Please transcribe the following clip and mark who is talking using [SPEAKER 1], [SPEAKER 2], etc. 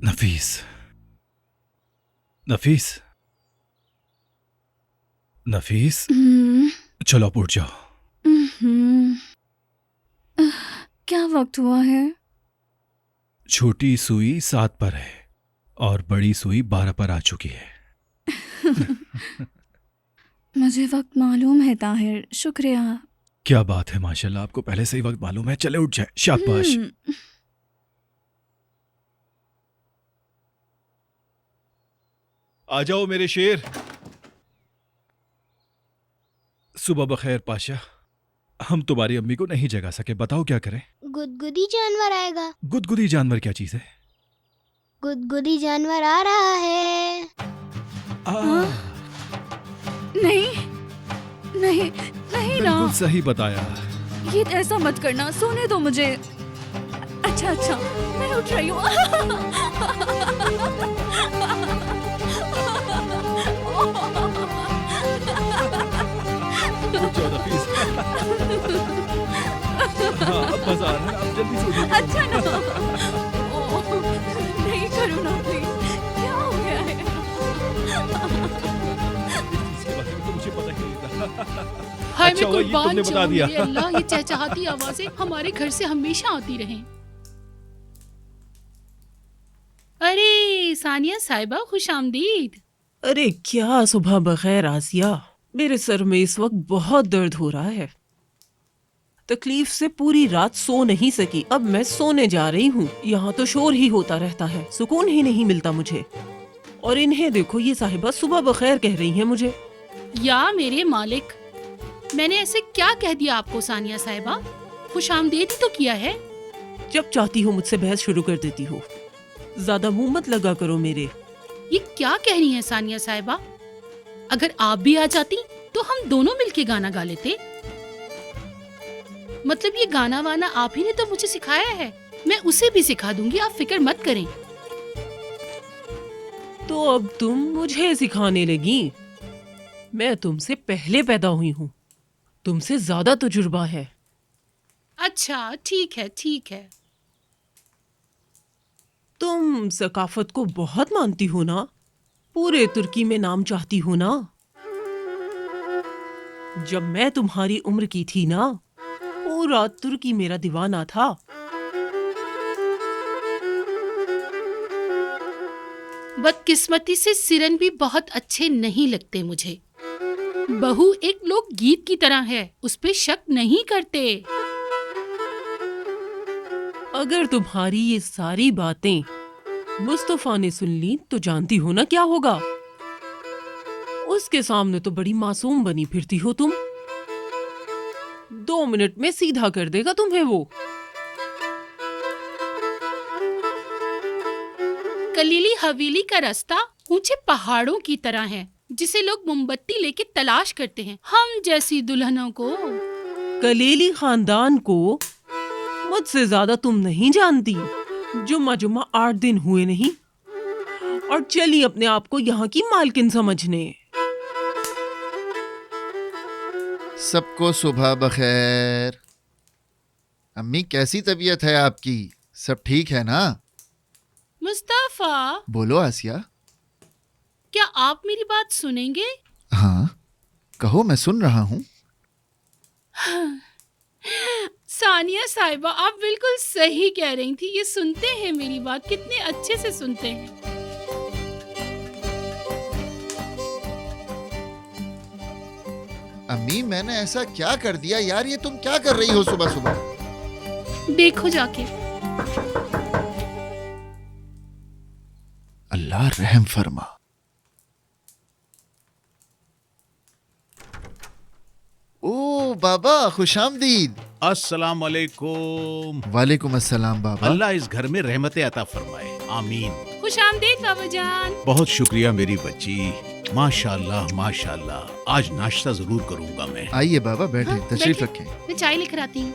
[SPEAKER 1] نفیس نفیس نفیس چلو آپ اٹھ جاؤ.
[SPEAKER 2] کیا وقت ہوا ہے؟
[SPEAKER 1] چھوٹی سوئی 7 پر ہے اور بڑی سوئی 12 پر آ چکی ہے.
[SPEAKER 2] مجھے وقت معلوم ہے طاہر، شکریہ.
[SPEAKER 1] کیا بات ہے، ماشاءاللہ آپ کو پہلے سے ہی وقت معلوم ہے. چلے اٹھ جائیں. شاباش. آ جاؤ میرے شیر. صبح بخیر پاشا. ہم تمہاری امی کو نہیں جگا سکے، بتاؤ کیا کریں؟
[SPEAKER 3] گدگدی جانور آئے گا.
[SPEAKER 1] گدگدی جانور کیا چیز ہے؟
[SPEAKER 3] گدگدی جانور آ رہا ہے.
[SPEAKER 2] نہیں نہیں نہیں نا،
[SPEAKER 1] بالکل صحیح بتایا.
[SPEAKER 2] یہ ایسا مت کرنا، سونے دو مجھے. اچھا میں اٹھ رہی اچھا نا، نہیں کرو نا پلیز. کیا ہو گیا ہے؟
[SPEAKER 4] ہائے میں قربان جاؤں میرے اللہ، یہ چہچہاتی آوازیں ہمارے گھر سے ہمیشہ آتی رہیں. ارے ثانیہ صاحبہ، خوش آمدید.
[SPEAKER 5] ارے کیا صبح بخیر آسیہ. میرے سر میں اس وقت بہت درد ہو رہا ہے. تکلیف سے پوری رات سو نہیں سکی. اب میں سونے جا رہی ہوں. یہاں تو شور ہی ہوتا رہتا ہے، سکون ہی نہیں ملتا مجھے. اور انہیں دیکھو، یہ صاحبہ صبح بخیر کہہ رہی ہیں مجھے.
[SPEAKER 4] یا میرے مالک، میں نے ایسے کیا کہہ دیا آپ کو ثانیہ صاحبہ؟ خوش آمدید ہی تو کیا ہے.
[SPEAKER 5] جب چاہتی ہو مجھ سے بحث شروع کر دیتی ہو. زیادہ منہ مت لگا کرو میرے.
[SPEAKER 4] یہ کیا کہہ رہی ہیں ثانیہ صاحبہ؟ اگر آپ بھی آ جاتی تو ہم دونوں مل کے گانا گا لیتے. مطلب یہ گانا وانا آپ ہی نے تو مجھے سکھایا ہے، میں اسے بھی سکھا دوں گی، آپ فکر مت کریں.
[SPEAKER 5] تو اب تم مجھے سکھانے لگی؟ میں تم سے پہلے پیدا ہوئی ہوں، تم سے زیادہ تجربہ ہے.
[SPEAKER 4] اچھا ٹھیک ہے ٹھیک ہے.
[SPEAKER 5] تم ثقافت کو بہت مانتی ہو نا، پورے ترکی میں نام چاہتی ہو نا. جب میں تمہاری عمر کی تھی نا، پورا ترکی میرا دیوانہ تھا.
[SPEAKER 4] بدقسمتی سے سرن بھی بہت اچھے نہیں لگتے مجھے. بہو ایک لوک گیت کی طرح ہے، اس پہ شک نہیں کرتے.
[SPEAKER 5] اگر تمہاری یہ ساری باتیں مصطفیٰ نے سن لی تو جانتی ہو نا کیا ہوگا. اس کے سامنے تو بڑی معصوم بنی پھرتی ہو تم. 2 منٹ میں سیدھا کر دے گا تمہیں وہ.
[SPEAKER 4] کلیلی حویلی کا راستہ اونچے پہاڑوں کی طرح ہے جسے لوگ موم بتی لے کے تلاش کرتے ہیں، ہم جیسی دلہنوں کو.
[SPEAKER 5] کلیلی خاندان کو مجھ سے زیادہ تم نہیں جانتی. جمعہ 8 دن ہوئے نہیں اور چلی اپنے آپ کو یہاں کی مالکن سمجھنے.
[SPEAKER 6] سب کو صبح بخیر. امی کیسی طبیعت ہے آپ کی؟ سب ٹھیک ہے نا؟
[SPEAKER 4] مصطفیٰ،
[SPEAKER 6] بولو آسیہ.
[SPEAKER 4] کیا آپ میری بات سنیں گے؟
[SPEAKER 6] ہاں کہو، میں سن رہا ہوں.
[SPEAKER 4] ثانیہ صاحبہ، آپ بالکل صحیح کہہ رہی تھی. یہ سنتے ہیں میری بات، کتنے اچھے سے سنتے ہیں.
[SPEAKER 6] امی میں نے ایسا کیا کر دیا یار؟ یہ تم کیا کر رہی ہو صبح صبح؟
[SPEAKER 4] دیکھو جا کے.
[SPEAKER 6] اللہ رحم فرما. او بابا، خوش آمدید.
[SPEAKER 7] السلام علیکم.
[SPEAKER 6] وعلیکم السلام بابا.
[SPEAKER 7] اللہ اس گھر میں رحمتیں عطا فرمائے، آمین.
[SPEAKER 4] خوش آمدید بابا جان.
[SPEAKER 7] بہت شکریہ میری بچی. ماشاءاللہ ماشاءاللہ. آج ناشتہ ضرور کروں گا میں.
[SPEAKER 6] آئیے بابا، بیٹھیں، تشریف رکھیں.
[SPEAKER 4] میں چائے لے کر آتی ہوں.